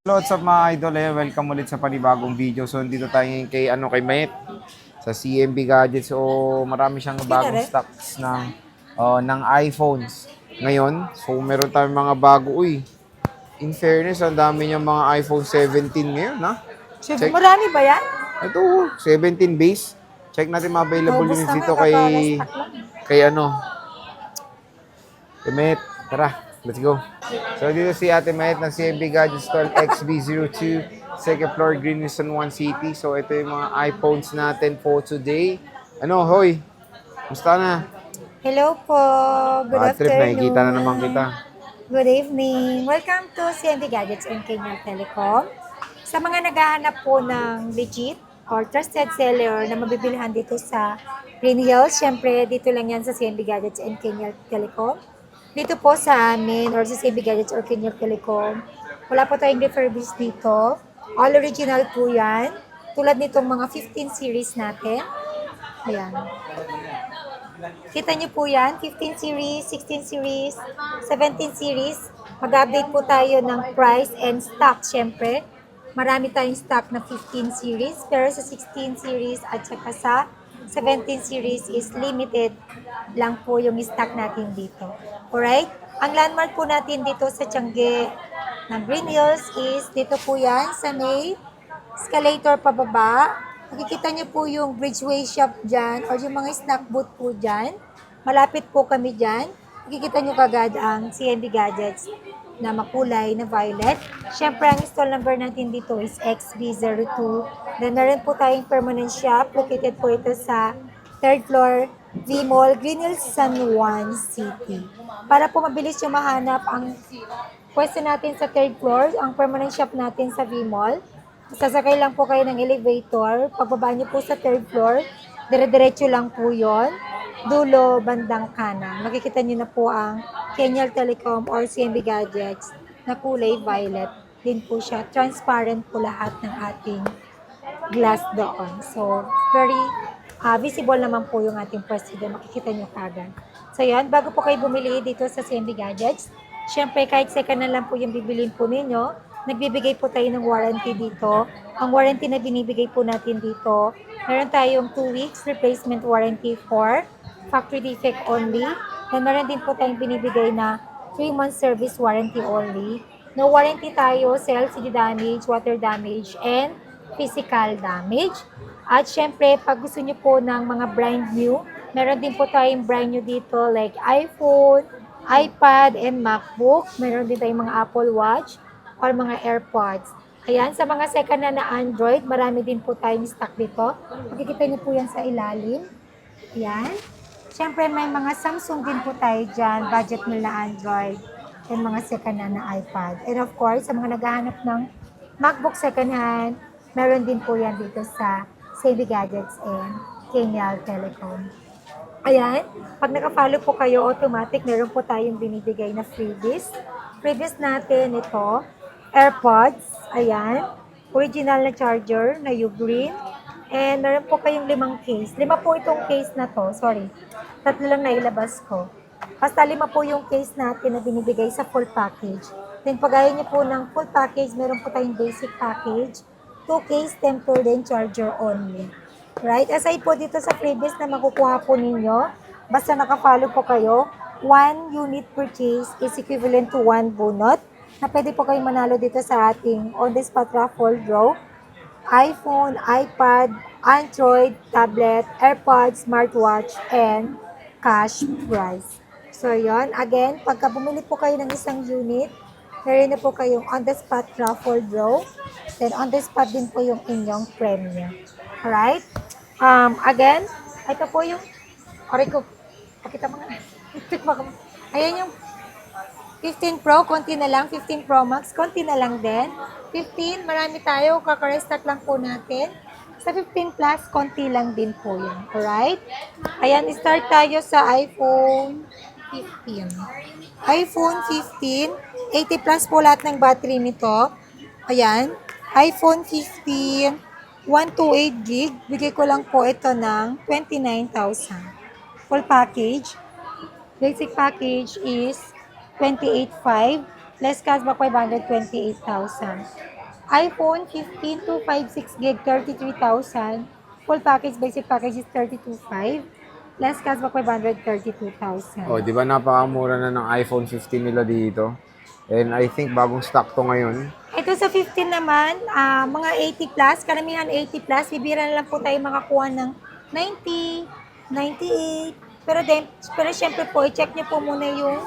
What's up mga idol, welcome ulit sa panibagong video. So dito tayo ngayon kay Mayet sa CMB Gadgets. So marami siyang bagong stocks ng iPhones ngayon. So meron tayong mga bago. Uy, in fairness, ang dami niyang mga iPhone 17 ngayon, ha? Siyempre, Check. marami ba yan? Ito, 17 base. Check natin mga available Naubos units na nga, dito kay kaka-restock lang. kay ano, kay Mayet. Tara, let's go. So dito si Ate Mayet ng CMB Gadgets Stall XB02, second floor, Greenwich, San Juan City. So ito yung mga iPhones natin for today. Ano, hoy, musta na? Hello po. Good Bad trip, nakikita na afternoon. naman kita. Good evening. Welcome to CND Gadgets and Kenya Telecom. Sa mga naghahanap po ng legit or trusted seller na mabibilhan dito sa Green Hills, syempre dito lang yan sa CND Gadgets and Kenya Telecom. Dito po sa amin or sa CND Gadgets or Kenya Telecom, wala po tayong refurbished dito. All original po yan. Tulad nitong mga 15 series natin. Ayan. Kita niyo po yan, 15 series, 16 series, 17 series. Mag-update po tayo ng price and stock, syempre. Marami tayong stock na 15 series, pero sa 16 series at saka sa 17 series is limited lang po yung stock natin dito. Alright? Ang landmark po natin dito sa Tiangge ng Green Hills is dito po yan sa may escalator pababa. Makikita niyo po yung Bridgeway shop dyan or yung mga snack booth po dyan. Malapit po kami dyan. Makikita niyo kagad ang CND Gadgets na makulay na violet. Siyempre, ang stall number natin dito is XB02. Then, meron po tayong permanent shop. Located po ito sa 3rd floor, V-Mall, Green Hills, San Juan City. Para po mabilis yung mahanap ang pwesto natin sa 3rd floor, ang permanent shop natin sa V-Mall. Sasakay lang po kayo ng elevator. Pagbaba niyo po sa 3rd floor, dire-diretso lang po yon. Dulo, bandang kanan. Makikita niyo na po ang Kenyal Telecom or CMB Gadgets na kulay violet. Din po siya. Transparent po lahat ng ating glass doon. So, very visible naman po yung ating pwesto doon. Makikita niyo kagad. So, yan. Bago po kayo bumili dito sa CMB Gadgets, syempre kahit second na lang po yung bibilin po ninyo, nagbibigay po tayo ng warranty dito. Ang warranty na binibigay po natin dito, meron tayong 2 weeks replacement warranty for factory defect only. Then meron din po tayong binibigay na 3 months service warranty only. No warranty tayo sa LCD damage, water damage, and physical damage. At syempre, pag gusto nyo po ng mga brand new, meron din po tayong brand new dito like iPhone, iPad, and MacBook. Meron din tayong mga Apple Watch or mga AirPods. Ayan, sa mga second na Android, marami din po tayong stock dito. Makikita niyo po yan sa ilalim. Ayan. Siyempre, may mga Samsung din po tayo dyan, budget meal na Android, and mga second na iPad. And of course, sa mga naghahanap ng MacBook second hand, meron din po yan dito sa Savvy Gadgets and Kenyal Telecom. Ayan, pag naka-follow po kayo, automatic, meron po tayong binibigay na freebies. Freebies natin ito, AirPods, ayan, original na charger na U-Green, and meron po kayong 5 case. 5 po itong case na to, sorry. 3 lang nailabas ko. Basta 5 po yung case natin na binibigay sa full package. Then pag ayaw niyo po ng full package, meron po tayong basic package, 2 case, tempered, and charger only. Right? Aside po dito sa freebies na makukuha po ninyo, basta nakafollow po kayo, 1 unit purchase is equivalent to 1 bunot na pwede po kayong manalo dito sa ating on-the-spot raffle draw. iPhone, iPad, Android, tablet, AirPods, smartwatch, and cash prize. So, yon. Again, pagka bumili po kayo ng isang unit, meron na po kayong on-the-spot raffle draw. Then, on-the-spot din po yung inyong premium. Alright? Again, ito po yung, aray ko, pakita mo nga. Ayan yung 15 Pro, konti na lang. 15 Pro Max, konti na lang din. 15, marami tayo. Kaka-restart lang po natin. Sa 15 Plus, konti lang din po yun. Alright? Ayan, start tayo sa iPhone 15. iPhone 15, 80 plus po lahat ng battery nito. Ayan, iPhone 15, 128 gig. Bigay ko lang po ito ng 29,000. Full package. Basic package is 28,500. Less cashback 500, 28,000. iPhone 15 256 gig, 33,000. Full package, basic package is 32,500. Less cashback 500, 32,000. Oh, di ba napakamura na ng iPhone 15 nila dito? And I think bagong stock to ngayon. Ito sa 15 naman, mga 80 plus, karamihan 80 plus, bibira na lang po tayo makakuha ng 90, 98. Pero syempre po, i-check niyo po muna yung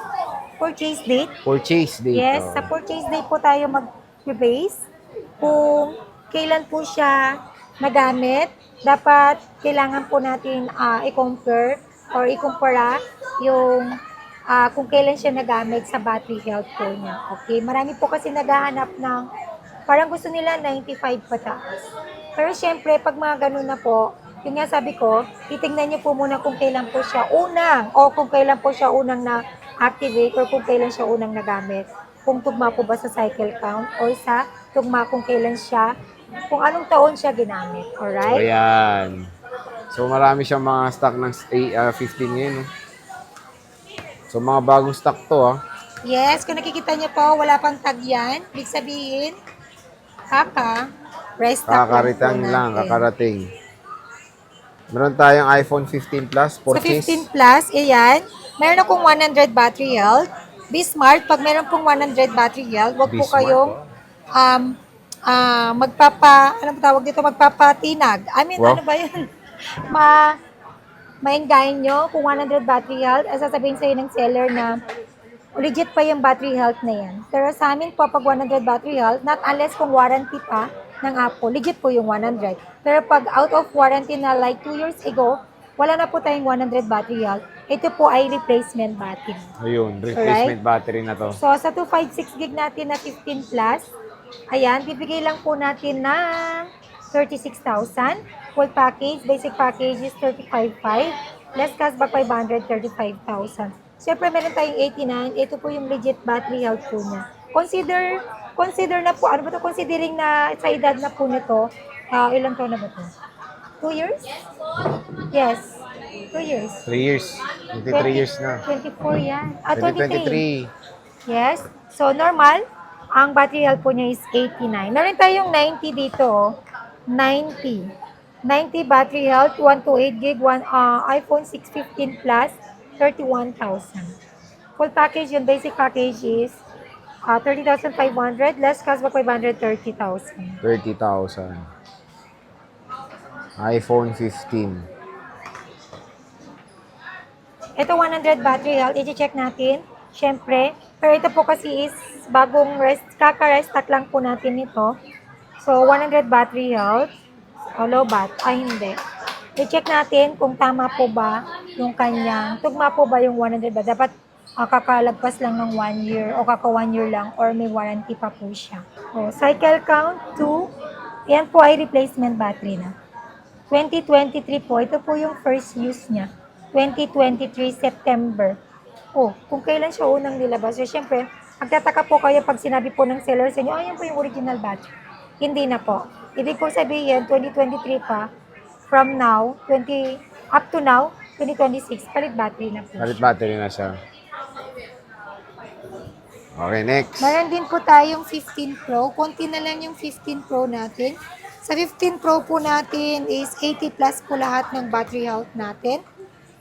purchase date. Purchase date. Yes, oh. sa purchase date po tayo mag-base kung kailan po siya nagamit. Dapat kailangan po natin i-compare or ikumpara yung kung kailan siya nagamit sa battery health po niya. Okay, marami po kasi naghahanap ng parang gusto nila 95 pataas. Pero syempre, pag mga ganun na po, yung nga sabi ko, titingnan niyo po muna kung kailan po siya unang o kung kailan po siya unang na-activate or kung kailan siya unang nagamit. Kung tugma po ba sa cycle count or sa tugma kung kailan siya, kung anong taon siya ginamit. So, Alright? ayan. So, marami siyang mga stock ng 15 ngayon. No? So, mga bagong stock to, ah. Yes, kung nakikita niyo po, wala pang tag yan. Ibig sabihin, rest up Kakarating po lang, natin. kakarating. Meron tayong iPhone 15 Plus, Sa purchase. 15 Plus, ayan, meron akong 100 battery health. Be smart, pag meron pong 100 battery health, wag Be po smart, kayong ano ba tawag dito, magpapatinag. I mean, Wow. ano ba yun? Mainggayin nyo kung 100 battery health, sasabihin sa'yo ng seller na legit pa yung battery health na yan. Pero sa amin po, pag 100 battery health, not unless kung warranty pa ng Apple, legit po yung 100. Pero pag out of warranty na like 2 years ago, wala na po tayong 100 battery health. Ito po ay replacement battery. Ayun, replacement battery na to. So, sa 256 gig natin na 15 plus, ayan, bibigay lang po natin ng 36,000. Full package, basic package is 35,500. Less cashback 500, 35,000. Siyempre, meron tayong 89. Ito po yung legit battery health po niya. Consider na po, ano ba ito? Considering na sa edad na po nito, ilang taon na ba ito? 2 years? Yes, 2 years. 3 years. 23 years na. 24 yan. 2023. Yes. So, normal. Ang battery health po niya is 89. Meron tayong 90 dito. Oh. 90. 90 battery health, 128 gig, iPhone 615 Plus, 31,000. Full package, yung basic package is 30,500. Less cashback 500, 30,000. 30,000. iPhone 15. Ito 100 battery health, i-check natin. Siyempre, pero ito po kasi is bagong kaka-restock lang po natin ito. So, 100 battery health, low bat, hindi. I-check natin kung tama po ba yung kanyang, tugma po ba yung 100 ba? Dapat kakalagpas lang ng 1 year o kaka 1 year lang or may warranty pa po siya. O, cycle count 2, yan po ay replacement battery na. 2023 po, ito po yung first use niya. 2023 September. Kung kailan siya unang nilabas. So, syempre, magtataka po kayo pag sinabi po ng seller sa inyo, yan po yung original battery. Hindi na po. Ibig po sabihin, 2023 pa, from now, up to now, 2026, palit battery na po. Palit battery na siya. Okay, next. Meron din po tayong 15 Pro. Konti na lang yung 15 Pro natin. Sa 15 Pro po natin is 80 plus po lahat ng battery health natin.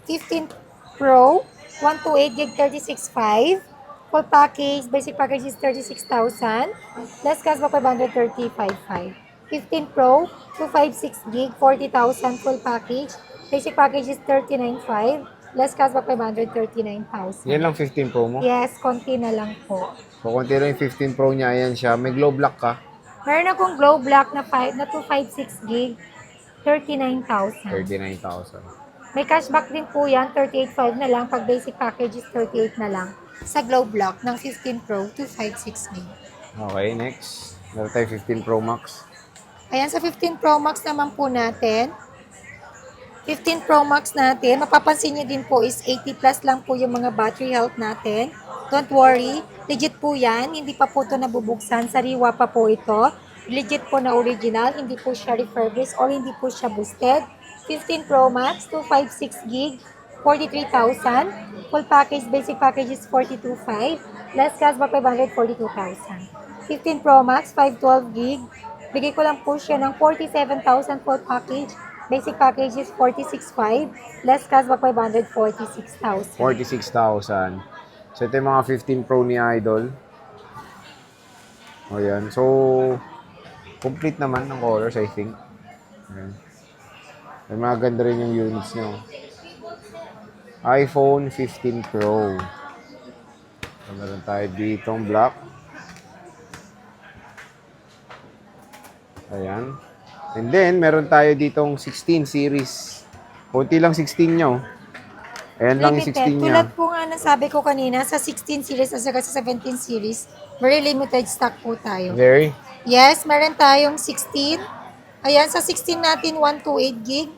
15 Pro, 128 gig, 36,500. Full package, basic package is 36,000. Less cashback 500, 35,500. 15 Pro, 256 gig, 40,000 full package. Basic package is 39,500. Less cashback 500, 39,000. Yan lang 15 Pro mo? Yes, konti na lang po. So, kung tira yung 15 Pro niya, ayan siya. May glow black ka. Meron akong glow black na 256 gig, 39,000. 39,000. May cashback din po yan, 38,500 na lang. Pag basic package is 38 na lang. Sa glow black ng 15 Pro, 256 gig. Okay, next. Meron tayo 15 Pro Max. Ayan, sa 15 Pro Max naman po natin. 15 Pro Max natin, mapapansin nyo din po is 80 plus lang po yung mga battery health natin. Don't worry, legit po yan. Hindi pa po ito nabubuksan. Sariwa pa po ito. Legit po na original. Hindi po siya refurbished or hindi po siya boosted. 15 Pro Max, 256 gig, 43,000. Full package, basic package is 42,500. Less cashback 500, 42,000. 15 Pro Max, 512 gig. Bigay ko lang po siya ng 47,000 full package. Basic package is 46,500. Less cashback 500, 46,000. 46,000. So, ito yung mga 15 Pro ni Idol. O, yan. So, complete naman ng colors, I think. Ayan. May mga ganda rin yung units nyo. iPhone 15 Pro. So, meron tayo ditong black. Ayan. And then, meron tayo ditong 16 series. Kunti lang 16 nyo. Ayan lang yung 16 niya. Tulad po nga nasabi ko kanina, sa 16 series at saka sa 17 series, very limited stock po tayo. Very? Yes, meron tayong 16. Ayan, sa 16 natin, 128 gig,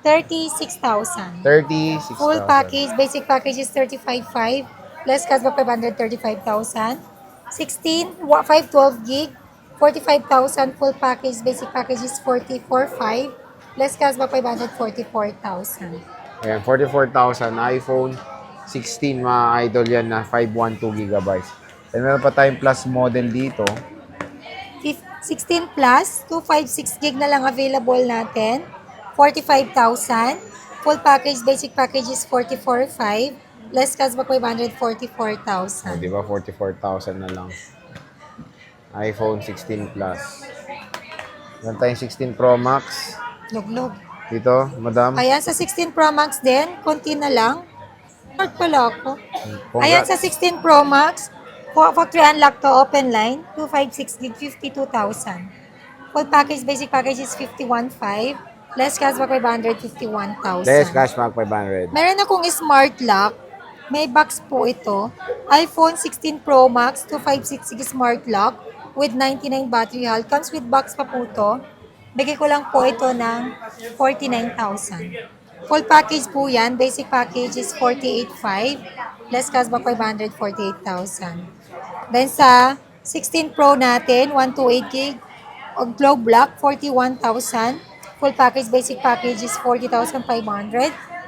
36,000. 36,000. Full package, basic package is 35,500. Less cashback 500, 35,000. 16, 512 gig, 45,000. Full package, basic package is 44,500. Less cashback 500, 44,000. Ayan, 44,000. iPhone 16, mga idol yan na 512 gigabytes. And meron pa tayong plus model dito. 16 plus, 256 gig na lang available natin. 45,000. Full package, basic package is 44,500. Less cashback 500, O, 44,000. di ba? 44,000 na lang. iPhone 16 Plus. Meron tayong 16 Pro Max. Luglog. Dito, madam. Ayan, sa 16 Pro Max din, konti na lang. Smart pala ako. Ayan, sa 16 Pro Max, factory unlock to open line, 256 gig, 52,000. Full package, basic package is 51,500. Less cashback 500, 51,000. Less cashback 500. Meron akong smart lock. May box po ito. iPhone 16 Pro Max, 256 gig smart lock with 99 battery health. Comes with box pa po ito. Bigay ko lang po ito ng 49,000. Full package po yan. Basic package is 48,500. Less cashback 500, 48,000. Then sa 16 Pro natin, 128 gig glow black, 41,000. Full package, basic package is 40,500.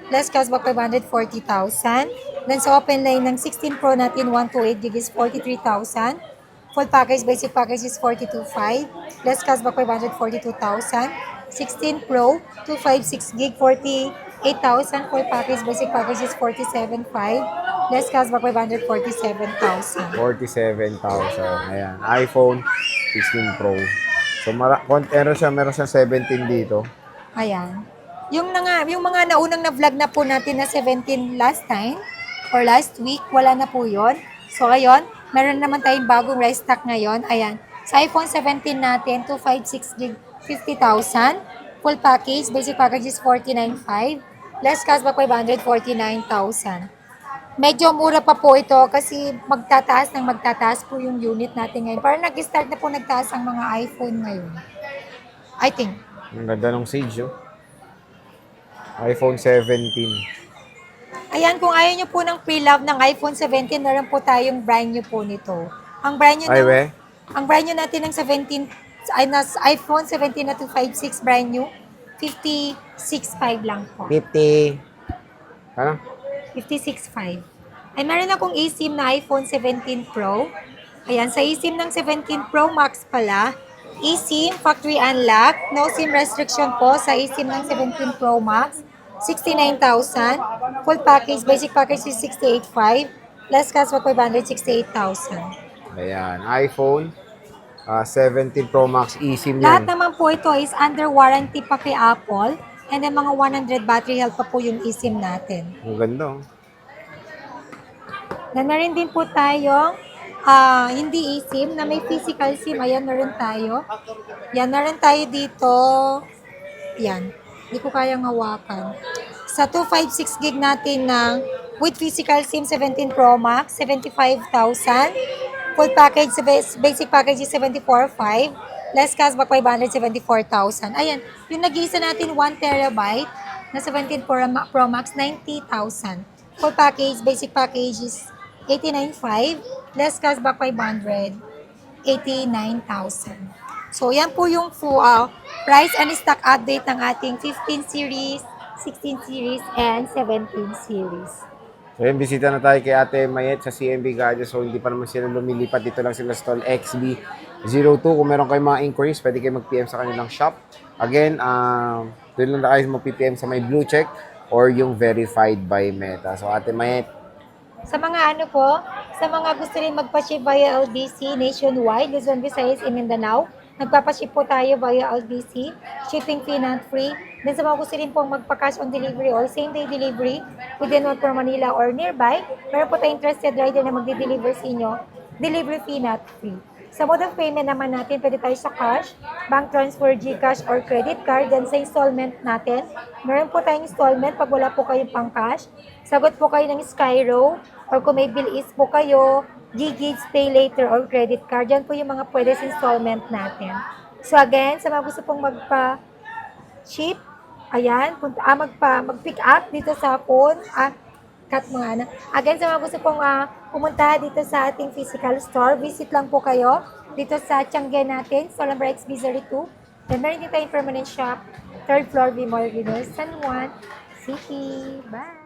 Less cashback 500, 40,000. Then sa open line ng 16 Pro natin, 128 gig is 43,000. Full package, basic package is 42,500. Less cashback 500, 42,000. 16 Pro, 256 gig, 48,000. Full package, basic package is 47,500. Less cashback 500, 47,000. 47,000. Ayan. iPhone 16 Pro. So, meron siya 17 dito. Ayan. Yung mga naunang na vlog na po natin na 17 last time or last week, wala na po yon. So, ngayon, meron naman tayong bagong restock ngayon. Ayan. Sa iPhone 17 natin, 256 gig, 50,000. Full package, basic package is 49,500. Less cashback 500, 49,000. Medyo mura pa po ito kasi magtataas po yung unit natin ngayon. Parang nag-start na po nagtaas ang mga iPhone ngayon. I think. Ang ganda ng Sage, oh. iPhone 17. Ayan, kung ayaw nyo po ng pre-love ng iPhone 17, meron po tayong brand new po nito. Ang brand new natin ng 17, ay iPhone 17 na 256 brand new, 56,500 lang po. 50. Ano? 56,500. Ay, meron akong eSIM na iPhone 17 Pro. Ayan, sa eSIM ng 17 Pro Max pala, eSIM, factory unlock, no SIM restriction po sa eSIM ng 17 Pro Max, 69,000. Full package, basic package is 68,500. Less cashback 500, 68,000. Ayan. iPhone 17 Pro Max eSIM Lahat yan. naman po ito is under warranty pa kay Apple. And then mga 100 battery health pa po yung eSIM natin. Ang ganda, oh. Na rin din po tayong hindi eSIM na may physical SIM. Ayan, meron tayo. Yan, meron tayo dito. Yan. Hindi ko kayang hawakan. Sa 256 gig natin ng with physical SIM 17 Pro Max, 75,000. Full package, basic package is 74,500. Less cashback 500, 74,000. Ayan, yung nag-iisa natin 1 terabyte na 17 Pro Max, 90,000. Full package, basic package is 89,500. Less cashback 500, 89,000. So, yan po yung price and stock update ng ating 15 series, 16 series, and 17 series. So yun, bisita na tayo kay Ate Mayet sa CMB Gadgets. So hindi pa naman sila lumilipat. Dito lang sila stall XB02. Kung meron kayong mga inquiries, pwede kayo mag-PM sa kanilang shop. Again, doon lang na kayo mag-PM sa may blue check or yung verified by Meta. So Ate Mayet, Sa mga ano po, sa mga gusto rin magpa-ship via LBC nationwide, Luzon, Visayas, and Mindanao, nagpapa-ship po tayo via LBC, shipping fee not free. Then sa mga gusto rin pong magpa-cash on delivery or same-day delivery within Metro Manila or nearby, meron po tayong trusted rider na magde-deliver sa inyo, delivery fee not free. Sa mode of payment naman natin, pwede tayo sa cash, bank transfer, GCash, or credit card. Then sa installment natin, meron po tayong installment pag wala po kayong pang cash. Sagot po kayo ng Skyro, or kung may bill is po kayo, GGigs, Pay Later, or credit card. Yan po yung mga pwede sa installment natin. So again, sa mga gusto pong magpa-ship, ayan, mag-pick up dito sa phone, cut mga na. Again, sa mga gusto pong pumunta dito sa ating physical store, visit lang po kayo dito sa Tiangge natin, sa number XB02. Then meron din tayong permanent shop, 3rd floor, Bimol, San Juan City. Bye!